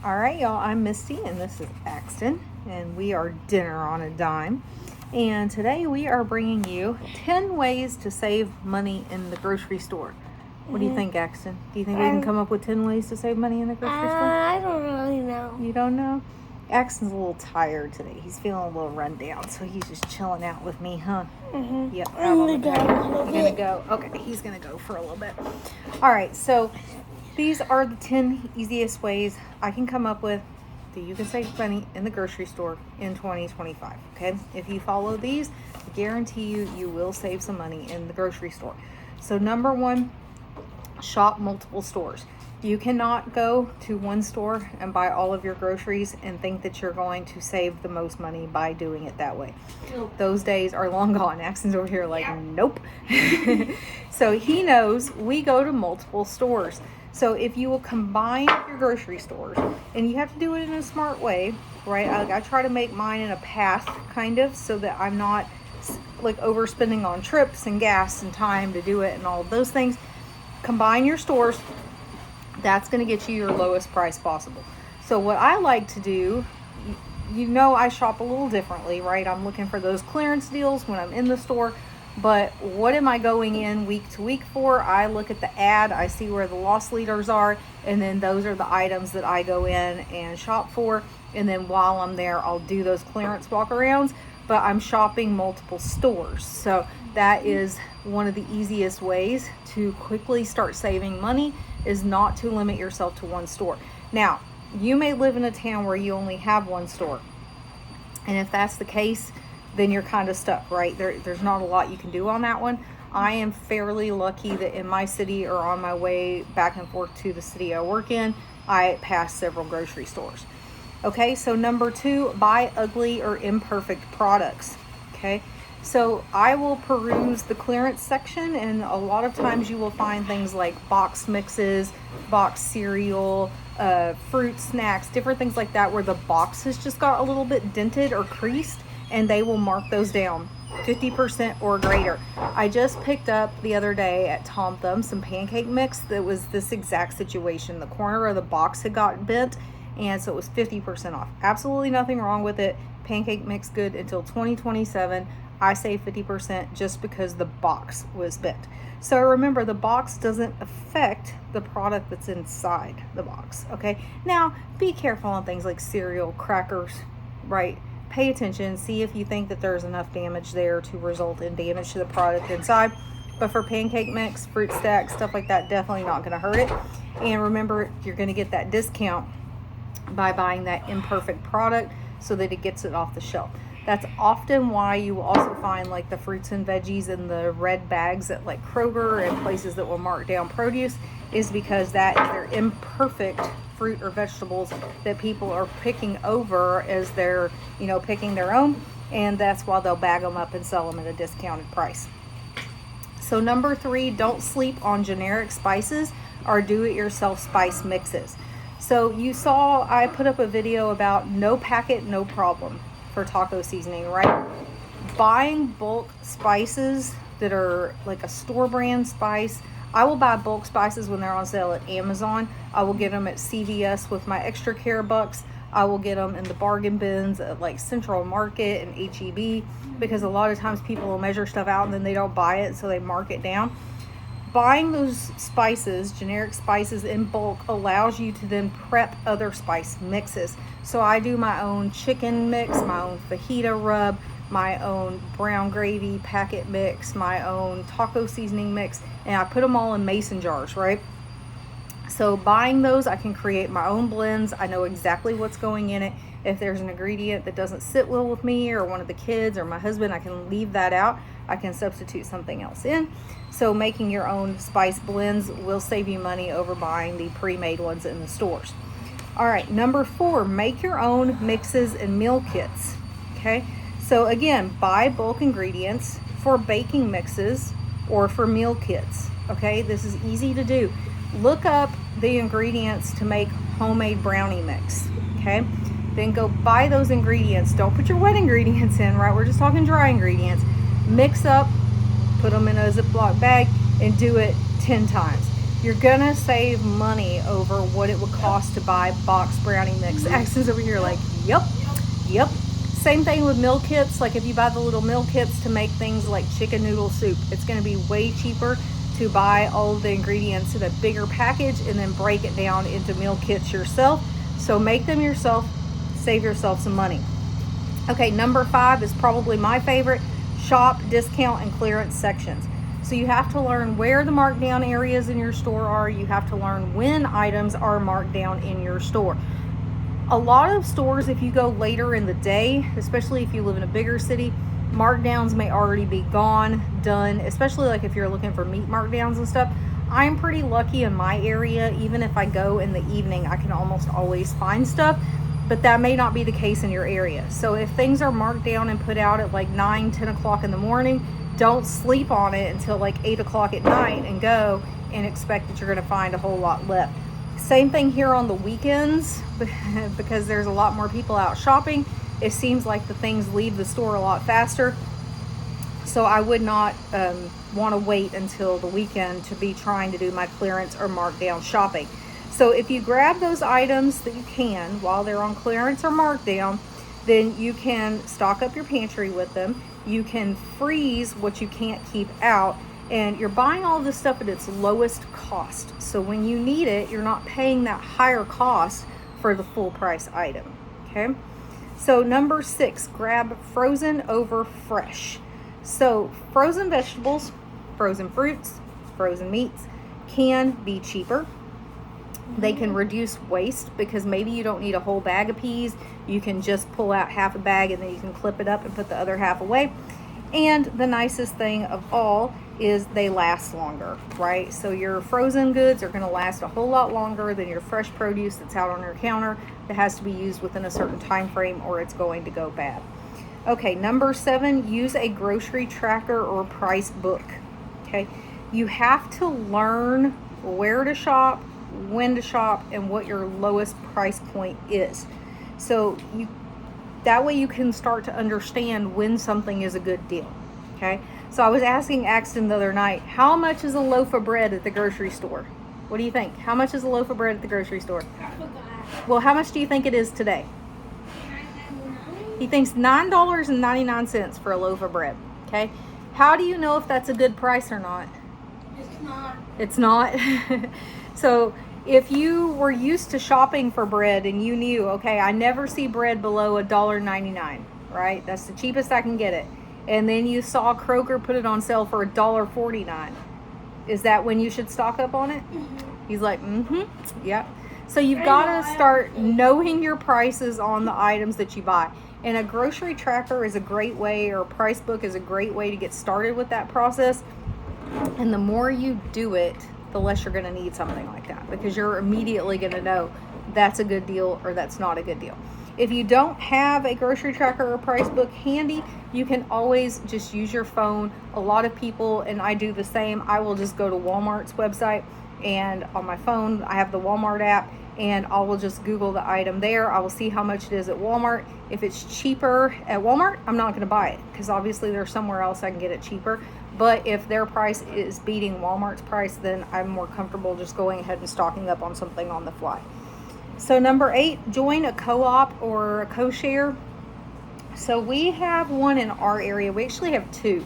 All right, y'all, I'm Misty and this is Axton, and we are Dinner on a Dime. And today we are bringing you 10 ways to save money in the grocery store. What do you think, Axton? Do you think we can come up with 10 ways to save money in the grocery store? I don't really know. You don't know? Axton's a little tired today. He's feeling a little run down, so he's just chilling out with me, huh? Yep. I'm gonna go a little You're bit. gonna go? Okay, he's gonna go for a little bit. All right, so these are the 10 easiest ways I can come up with that you can save money in the grocery store in 2025. Okay, if you follow these, I guarantee you will save some money in the grocery store. So number one, shop multiple stores. You cannot go to one store and buy all of your groceries and think that you're going to save the most money by doing it that way. Those days are long gone. Axton's over here like, nope. So he knows we go to multiple stores. So if you will combine your grocery stores, and you have to do it in a smart way, right? I try to make mine in a path kind of so that I'm not like overspending on trips and gas and time to do it and all of those things. Combine your stores. That's going to get you your lowest price possible. So what I like to do, I shop a little differently, right? I'm looking for those clearance deals when I'm in the store. But what am I going in week to week for? I look at the ad, I see where the loss leaders are, and then those are the items that I go in and shop for. And then while I'm there, I'll do those clearance walk-arounds, but I'm shopping multiple stores. So that is one of the easiest ways to quickly start saving money, is not to limit yourself to one store. Now, you may live in a town where you only have one store. And if that's the case, then you're kind of stuck, right? There's not a lot you can do on that one. I am fairly lucky that in my city or on my way back and forth to the city I work in, I pass several grocery stores. Okay, so number two, buy ugly or imperfect products. Okay, so I will peruse the clearance section, and a lot of times you will find things like box mixes, box cereal, fruit snacks, different things like that where the box has just got a little bit dented or creased, and they will mark those down 50% or greater. I just picked up the other day at Tom Thumb some pancake mix that was this exact situation. The corner of the box had gotten bent, and so it was 50% off. Absolutely nothing wrong with it. Pancake mix good until 2027. I say 50% just because the box was bent. So remember, the box doesn't affect the product that's inside the box, okay? Now, be careful on things like cereal, crackers, right? Pay attention, see if you think that there's enough damage there to result in damage to the product inside. But for pancake mix, fruit stacks, stuff like that, definitely not going to hurt it. And remember, you're going to get that discount by buying that imperfect product so that it gets it off the shelf. That's often why you will also find like the fruits and veggies in the red bags at like Kroger and places that will mark down produce, is because that is their imperfect fruit or vegetables that people are picking over as they're, picking their own, and that's why they'll bag them up and sell them at a discounted price. So number three, don't sleep on generic spices or do-it-yourself spice mixes. So you saw I put up a video about no packet, no problem for taco seasoning, right? Buying bulk spices that are like a store brand spice. I will buy bulk spices when they're on sale at Amazon. I will get them at CVS with my extra care bucks. I will get them in the bargain bins at like Central Market and HEB, because a lot of times people will measure stuff out and then they don't buy it, so they mark it down. Buying those spices, generic spices in bulk, allows you to then prep other spice mixes. So I do my own chicken mix, my own fajita rub, my own brown gravy packet mix, my own taco seasoning mix, and I put them all in mason jars, right? So buying those, I can create my own blends. I know exactly what's going in it. If there's an ingredient that doesn't sit well with me or one of the kids or my husband, I can leave that out. I can substitute something else in. So making your own spice blends will save you money over buying the pre-made ones in the stores. All right, number four, make your own mixes and meal kits. Okay, so again, buy bulk ingredients for baking mixes or for meal kits. Okay, this is easy to do. Look up the ingredients to make homemade brownie mix. Okay, then go buy those ingredients. Don't put your wet ingredients in, right? We're just talking dry ingredients. Mix up, put them in a Ziploc bag, and do it 10 times. you're gonna save money over what it would cost to buy box brownie mix. Axon's over here like, yep. Same thing with meal kits. Like if you buy the little meal kits to make things like chicken noodle soup, it's gonna be way cheaper to buy all of the ingredients in a bigger package and then break it down into meal kits yourself. So make them yourself, save yourself some money. Okay, number 5 is probably my favorite: shop, discount, and clearance sections. So you have to learn where the markdown areas in your store are. You have to learn when items are marked down in your store. A lot of stores, if you go later in the day, especially if you live in a bigger city, markdowns may already be gone, done, especially like if you're looking for meat markdowns and stuff. I'm pretty lucky in my area. Even if I go in the evening, I can almost always find stuff, but that may not be the case in your area. So if things are marked down and put out at like 9, 10 o'clock in the morning, don't sleep on it until like 8 o'clock at night and go and expect that you're going to find a whole lot left. Same thing here on the weekends, because there's a lot more people out shopping. It seems like the things leave the store a lot faster. So I would not want to wait until the weekend to be trying to do my clearance or markdown shopping. So if you grab those items that you can while they're on clearance or markdown, then you can stock up your pantry with them. You can freeze what you can't keep out, and you're buying all this stuff at its lowest cost. So when you need it, you're not paying that higher cost for the full price item. Okay. So number 6, grab frozen over fresh. So frozen vegetables, frozen fruits, frozen meats can be cheaper. They can reduce waste because maybe you don't need a whole bag of peas. You can just pull out half a bag and then you can clip it up and put the other half away. And the nicest thing of all is they last longer, right? So your frozen goods are going to last a whole lot longer than your fresh produce that's out on your counter that has to be used within a certain time frame or it's going to go bad. Okay, number 7, use a grocery tracker or price book. Okay, you have to learn where to shop, when to shop, and what your lowest price point is. So that way you can start to understand when something is a good deal. Okay, so I was asking Axton the other night, how much is a loaf of bread at the grocery store? What do you think? How much is a loaf of bread at the grocery store? I forgot. Well, how much do you think it is today? He thinks $9.99 for a loaf of bread. Okay, how do you know if that's a good price or not? It's not. It's not. So if you were used to shopping for bread and you knew, okay, I never see bread below $1.99, right? That's the cheapest I can get it. And then you saw Kroger put it on sale for $1.49. Is that when you should stock up on it? Mm-hmm. He's like, yep. So you've got to start knowing your prices on the items that you buy. And a grocery tracker is a great way, or a price book is a great way to get started with that process. And the more you do it, the less you're going to need something like that, because you're immediately going to know that's a good deal or that's not a good deal. If you don't have a grocery tracker or price book handy, you can always just use your phone. A lot of people, and I do the same, I will just go to Walmart's website, and on my phone I have the Walmart app, and I will just Google the item there. I will see how much it is at Walmart. If it's cheaper at Walmart, I'm not going to buy it, because obviously there's somewhere else I can get it cheaper. But if their price is beating Walmart's price, then I'm more comfortable just going ahead and stocking up on something on the fly. So number 8, join a co-op or a co-share. So we have one in our area. We actually have 2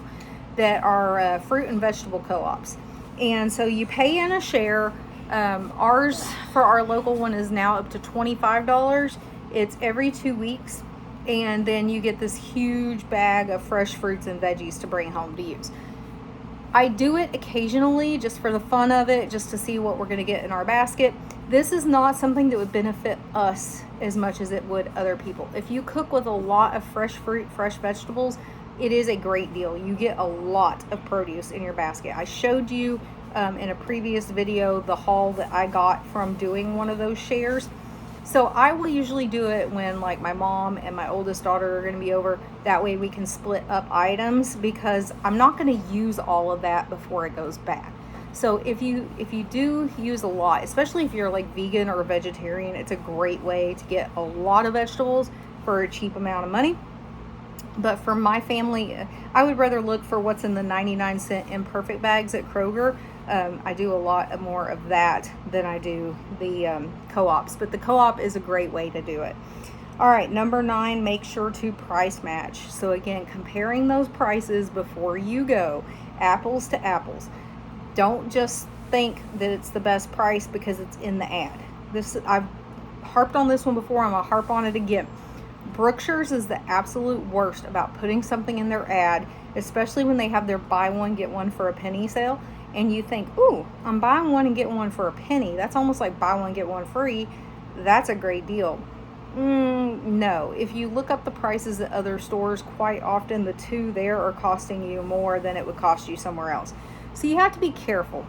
that are fruit and vegetable co-ops. And so you pay in a share. Ours, for our local one, is now up to $25. It's every 2 weeks. And then you get this huge bag of fresh fruits and veggies to bring home to use. I do it occasionally just for the fun of it, just to see what we're going to get in our basket. This is not something that would benefit us as much as it would other people. If you cook with a lot of fresh fruit, fresh vegetables, it is a great deal. You get a lot of produce in your basket. I showed you in a previous video the haul that I got from doing one of those shares. So I will usually do it when like my mom and my oldest daughter are going to be over. That way we can split up items, because I'm not going to use all of that before it goes bad. So if you do use a lot, especially if you're like vegan or vegetarian, it's a great way to get a lot of vegetables for a cheap amount of money. But for my family, I would rather look for what's in the 99-cent imperfect bags at Kroger. I do a lot more of that than I do the co-ops, but the co-op is a great way to do it. All right, number 9, make sure to price match. So again, comparing those prices before you go, apples to apples. Don't just think that it's the best price because it's in the ad. I've harped on this one before, I'm gonna harp on it again. Brookshire's is the absolute worst about putting something in their ad, especially when they have their buy one get one for a penny sale, and you think, ooh, I'm buying one and getting one for a penny. That's almost like buy one get one free. That's a great deal. No, if you look up the prices at other stores, quite often the two there are costing you more than it would cost you somewhere else. So you have to be careful.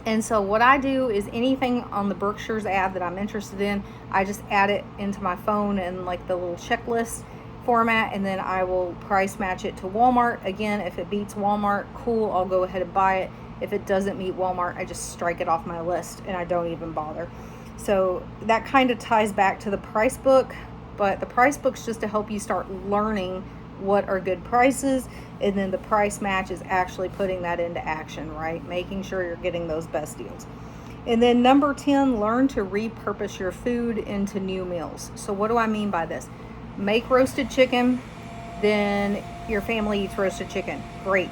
And so what I do is anything on the Brookshire's ad that I'm interested in, I just add it into my phone in like the little checklist format, and then I will price match it to Walmart. Again, if it beats Walmart, cool, I'll go ahead and buy it. If it doesn't meet Walmart, I just strike it off my list and I don't even bother. So that kind of ties back to the price book, but the price book's just to help you start learning what are good prices, and then the price match is actually putting that into action, right? Making sure you're getting those best deals. And then number 10, learn to repurpose your food into new meals. So what do I mean by this? Make roasted chicken, then your family eats roasted chicken. Great.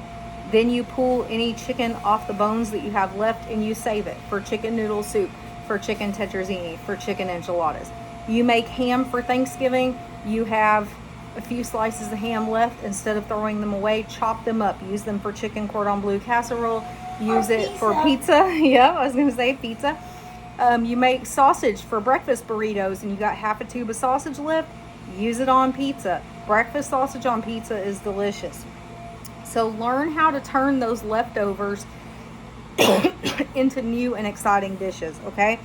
Then you pull any chicken off the bones that you have left and you save it for chicken noodle soup, for chicken tetrazzini, for chicken enchiladas. You make ham for Thanksgiving, you have a few slices of ham left. Instead of throwing them away, chop them up, use them for chicken cordon bleu casserole, use it for pizza. Yeah, I was gonna say pizza. You make sausage for breakfast burritos and you got half a tube of sausage left, use it on pizza. Breakfast sausage on pizza is delicious. So learn how to turn those leftovers into new and exciting dishes, okay?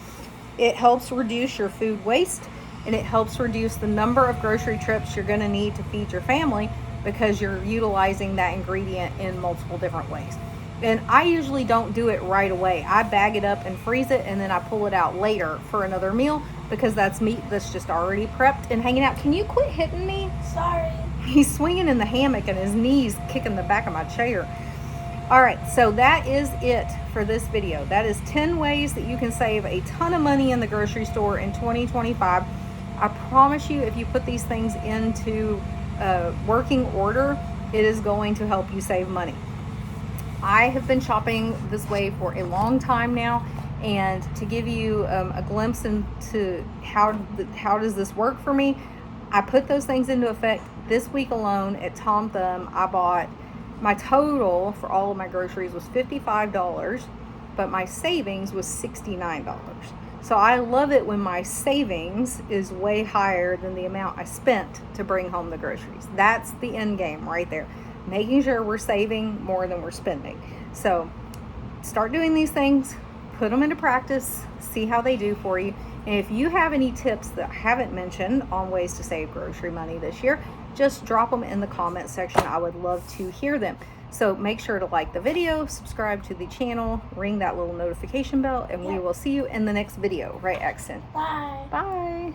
It helps reduce your food waste, and it helps reduce the number of grocery trips you're going to need to feed your family because you're utilizing that ingredient in multiple different ways. And I usually don't do it right away. I bag it up and freeze it, and then I pull it out later for another meal because that's meat that's just already prepped and hanging out. Can you quit hitting me? Sorry. He's swinging in the hammock and his knees kicking the back of my chair. All right, so that is it for this video. That is 10 ways that you can save a ton of money in the grocery store in 2025. I promise you, if you put these things into working order, it is going to help you save money. I have been shopping this way for a long time now, and to give you a glimpse into how does this work for me, I put those things into effect this week alone at Tom Thumb. I bought, my total for all of my groceries was $55, but my savings was $69. So I love it when my savings is way higher than the amount I spent to bring home the groceries. That's the end game right there. Making sure we're saving more than we're spending. So start doing these things, put them into practice, see how they do for you. And if you have any tips that I haven't mentioned on ways to save grocery money this year, just drop them in the comment section. I would love to hear them. So make sure to like the video, subscribe to the channel, ring that little notification bell, and we will see you in the next video. Right, Exton? Bye. Bye.